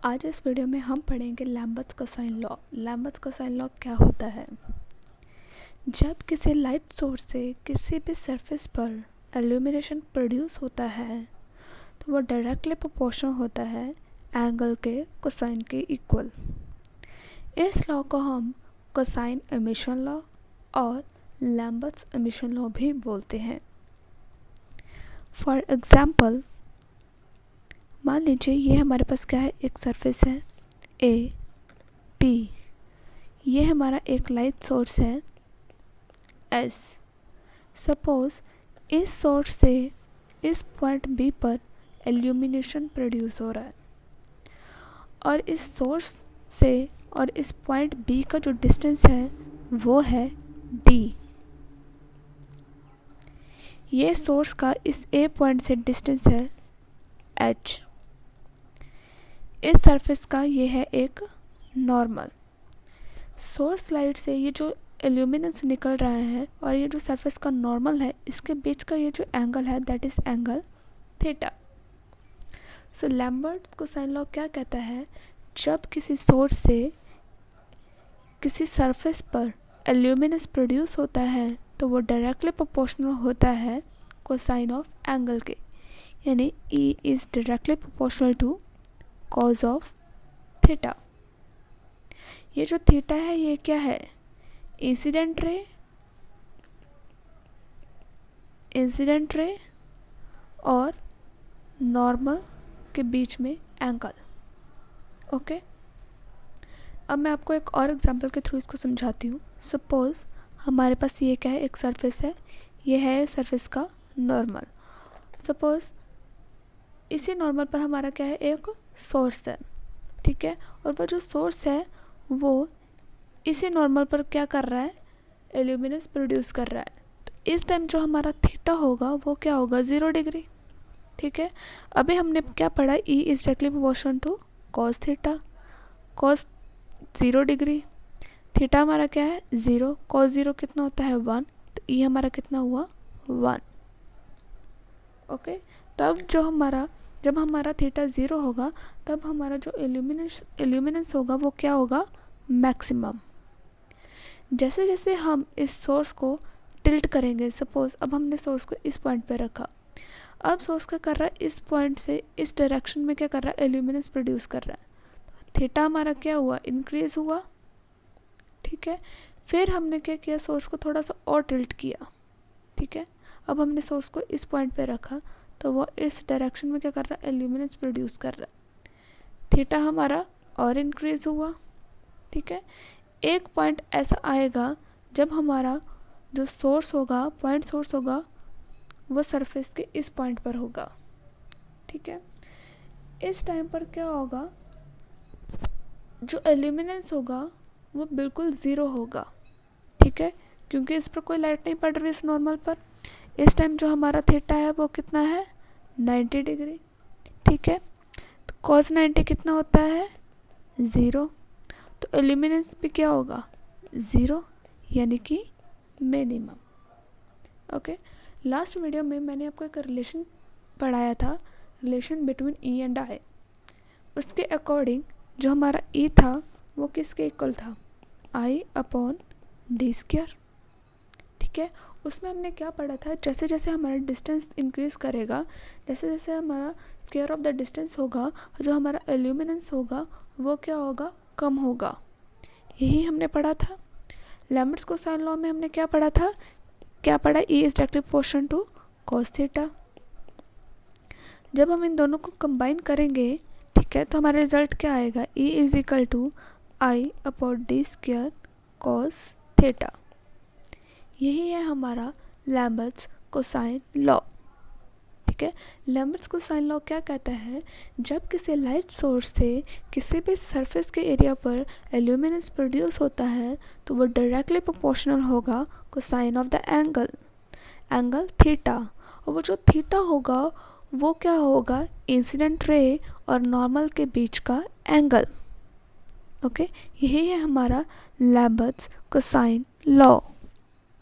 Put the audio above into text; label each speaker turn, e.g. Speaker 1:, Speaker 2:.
Speaker 1: आज इस वीडियो में हम पढ़ेंगे Lambert's cosine law. Lambert's cosine law क्या होता है? जब किसी लाइट सोर्स से किसी भी सरफेस पर इल्यूमिनेशन प्रोड्यूस होता है तो वो डायरेक्टली प्रोपोर्शनल होता है एंगल के कोसाइन के इक्वल। इस लॉ को हम कोसाइन एमिशन लॉ और लैम्बर्ट्स एमिशन लॉ भी बोलते हैं। फॉर एग्जाम्पल, मान लीजिए ये हमारे पास क्या है, एक सरफेस है ए पी। ये हमारा एक लाइट सोर्स है एस। सपोज इस सोर्स से इस पॉइंट बी पर इल्यूमिनेशन प्रोड्यूस हो रहा है और इस सोर्स से और इस पॉइंट बी का जो डिस्टेंस है वो है डी। ये सोर्स का इस ए पॉइंट से डिस्टेंस है एच। इस सरफेस का ये है एक नॉर्मल। सोर्स लाइट से ये जो इल्यूमिनेंस निकल रहा है और ये जो सरफेस का नॉर्मल है, इसके बीच का ये जो एंगल है that is angle theta. So Lambert's cosine law क्या कहता है? जब किसी सोर्स से किसी सरफेस पर इल्यूमिनेंस प्रोड्यूस होता है तो वो डायरेक्टली प्रोपोर्शनल होता है कोसाइन ऑफ एंगल के, यानी E is directly proportional to cos of theta. ये जो थीटा है ये क्या है? इंसिडेंट रे और नॉर्मल के बीच में एंगल। ओके, अब मैं आपको एक और एग्जांपल के थ्रू इसको समझाती हूँ। सपोज हमारे पास ये क्या है, एक सरफेस है, ये है सरफेस का नॉर्मल। सपोज इसी नॉर्मल पर हमारा क्या है, एक सोर्स है, ठीक है, और वो जो सोर्स है वो इसी नॉर्मल पर क्या कर रहा है, इल्यूमिनेंस प्रोड्यूस कर रहा है। तो इस टाइम जो हमारा थीटा होगा वो क्या होगा, 0 डिग्री। ठीक है, अभी हमने क्या पढ़ा, E is directly proportional to cos theta. Cos 0 degree, theta हमारा क्या है 0, कॉस 0 कितना होता है 1, तो E हमारा कितना हुआ 1। ओके, तब जब हमारा थीटा 0 होगा तब हमारा जो इल्यूमिनेंस होगा वो क्या होगा, मैक्सिमम। जैसे जैसे हम इस सोर्स को टिल्ट करेंगे, सपोज अब हमने सोर्स को इस पॉइंट पे रखा, अब सोर्स क्या कर रहा है, इस पॉइंट से इस डायरेक्शन में क्या कर रहा है, इल्यूमिनेंस प्रोड्यूस कर रहा है। तो थीटा हमारा क्या हुआ, इंक्रीज हुआ। ठीक है, फिर हमने क्या किया, सोर्स को थोड़ा सा और टिल्ट किया। ठीक है, अब हमने सोर्स को इस पॉइंट पे रखा तो वो इस डायरेक्शन में क्या कर रहा है, इल्यूमिनेंस प्रोड्यूस कर रहा है। थीटा हमारा और इंक्रीज हुआ। ठीक है, एक पॉइंट ऐसा आएगा जब हमारा जो सोर्स होगा, पॉइंट सोर्स होगा, वो सरफेस के इस पॉइंट पर होगा। ठीक है, इस टाइम पर क्या होगा, जो इल्यूमिनेंस होगा वो बिल्कुल 0 होगा। ठीक है, क्योंकि इस पर कोई लाइट नहीं पड़ रही इस नॉर्मल पर। इस टाइम जो हमारा थीटा है वो कितना है, 90 डिग्री। ठीक है, तो cos 90 कितना होता है 0, तो इल्यूमिनेंस भी क्या होगा 0, यानी कि मिनिमम। ओके, लास्ट वीडियो में मैंने आपको एक रिलेशन पढ़ाया था, relation between E and I। उसके अकॉर्डिंग जो हमारा E था वो किसके इक्वल था, I/d²। ठीक है, उसमें हमने क्या पढ़ा था, जैसे जैसे हमारा डिस्टेंस इंक्रीज करेगा, जैसे जैसे हमारा स्क्वायर ऑफ द डिस्टेंस होगा, जो हमारा इल्यूमिनेंस होगा वो क्या होगा, कम होगा। यही हमने पढ़ा था। लैम्बर्ट्स कोसाइन लॉ में हमने क्या पढ़ा था, क्या पढ़ा, E is directly proportional to cos theta. जब हम इन दोनों को कंबाइन करेंगे, ठीक है, तो हमारा रिजल्ट क्या आएगा, E is equal to I/d² cos theta. यही है हमारा लैम्बर्ट्स कोसाइन लॉ। ठीक है, लैम्बर्ट्स कोसाइन लॉ क्या कहता है, जब किसी लाइट सोर्स से किसी भी सरफेस के एरिया पर इल्यूमिनेंस प्रोड्यूस होता है तो वो डायरेक्टली प्रोपोर्शनल होगा cosine of the angle theta. और वो जो थीटा होगा वो क्या होगा, इंसिडेंट रे और नॉर्मल के बीच का एंगल। ओके, यही है हमारा लैम्बर्ट्स कोसाइन लॉ।